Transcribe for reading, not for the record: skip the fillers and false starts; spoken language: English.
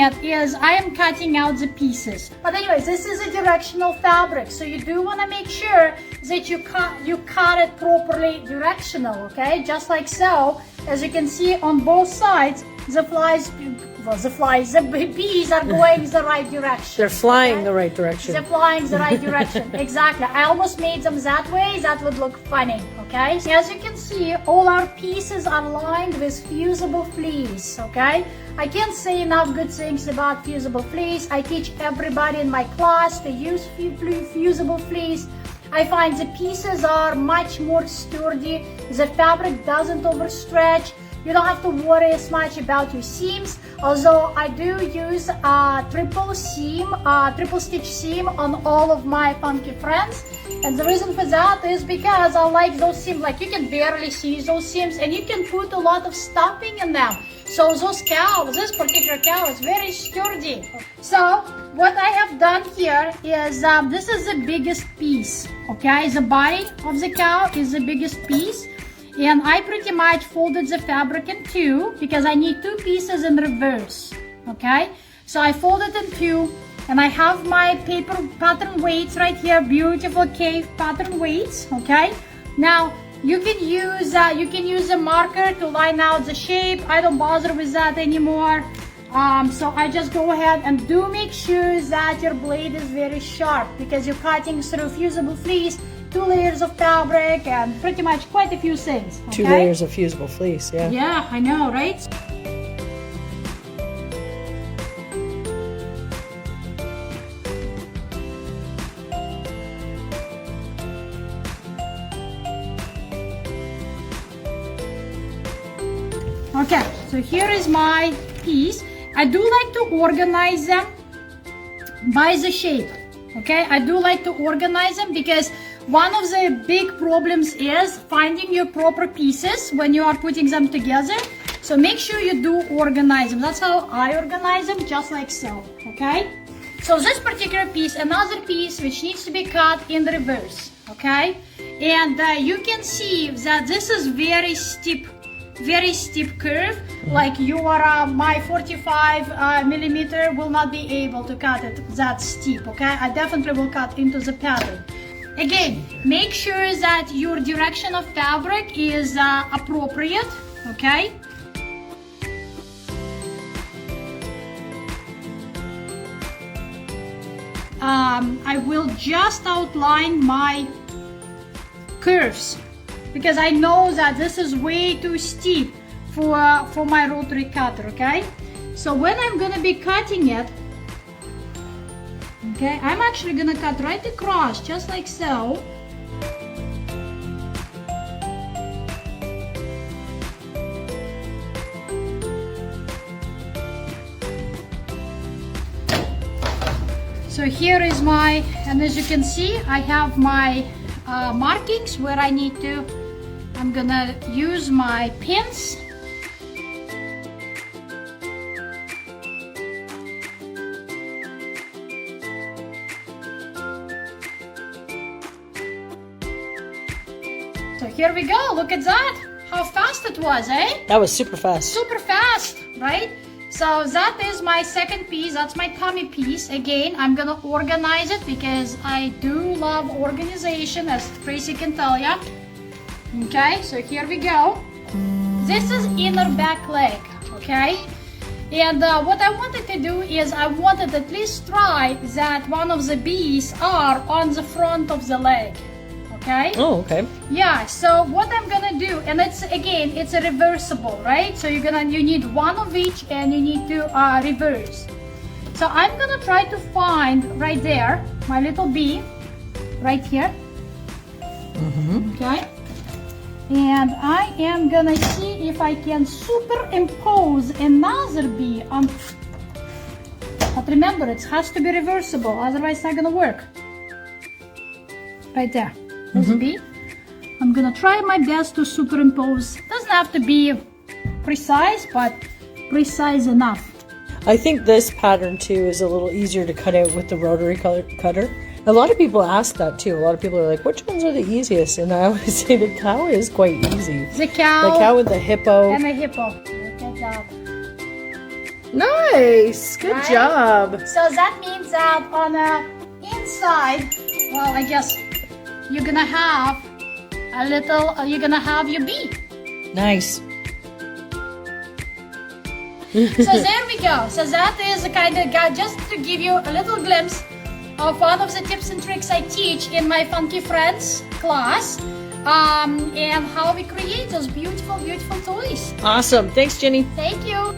it is I am cutting out the pieces. But anyways, this is a directional fabric, so you do want to make sure that you cut it properly directional, okay? Just like so. As you can see on both sides, the bees are going the right direction. They're flying the right direction. They're flying the right direction. Exactly. I almost made them that way. That would look funny. Okay. As you can see, all our pieces are lined with fusible fleece. Okay. I can't say enough good things about fusible fleece. I teach everybody in my class to use fusible fleece. I find the pieces are much more sturdy. The fabric doesn't overstretch. You don't have to worry as much about your seams, although I do use a triple stitch seam on all of my funky friends. And the reason for that is because I like those seams, like you can barely see those seams and you can put a lot of stuffing in them. So those cows, this particular cow is very sturdy. So what I have done here is, this is the biggest piece, okay? The body of the cow is the biggest piece. And I pretty much folded the fabric in two because I need two pieces in reverse, okay? So I folded in two, and I have my paper pattern weights right here, beautiful cave pattern weights, okay? Now, you can use a marker to line out the shape. I don't bother with that anymore. So I just go ahead and do make sure that your blade is very sharp because you're cutting through fusible fleece, 2 layers of fabric, and pretty much quite a few things. Okay? 2 layers of fusible fleece, yeah. Yeah, I know, right? Okay, so here is my piece. I do like to organize them by the shape. Okay, I do like to organize them because one of the big problems is finding your proper pieces when you are putting them together. So make sure you do organize them. That's how I organize them, just like so. Okay, so this particular piece, another piece which needs to be cut in reverse. Okay, and you can see that this is very steep curve. Like my 45 millimeter will not be able to cut it that steep. Okay, I definitely will cut into the pattern. Again, make sure that your direction of fabric is appropriate. Okay, I will just outline my curves because I know that this is way too steep for my rotary cutter. Okay, so when I'm gonna be cutting it, okay, I'm actually gonna cut right across, just like so. So here is my, and as you can see, I have my markings where I need to, I'm gonna use my pins. So here we go, look at that, how fast it was, eh? That was super fast. Super fast, right? So that is my second piece, that's my tummy piece. Again, I'm gonna organize it because I do love organization, as Tracy can tell ya. Okay, so here we go. This is inner back leg, okay? And what I wanted to do is I wanted at least try that one of the bees are on the front of the leg. Okay. Oh, okay. Yeah, so what I'm gonna do, and it's again, it's a reversible, right? So you need one of each and you need to reverse. So I'm gonna try to find right there, my little bee, right here. Okay. And I am gonna see if I can superimpose another bee on, but remember, it has to be reversible, otherwise it's not gonna work. Right there. This bee. I'm gonna try my best to superimpose. Doesn't have to be precise, but precise enough. I think this pattern too is a little easier to cut out with the rotary cutter. A lot of people ask that too. A lot of people are like, which ones are the easiest? And I always say the cow is quite easy. The cow and the hippo. And the hippo. Look at that. Nice. Good Right? job. So that means that on the inside, well, I guess you're gonna have a little, you're gonna have your bee. Nice. So there we go. So that is a kind of, just to give you a little glimpse of one of the tips and tricks I teach in my Funky Friends class, and how we create those beautiful, beautiful toys. Awesome. Thanks, Jinni. Thank you.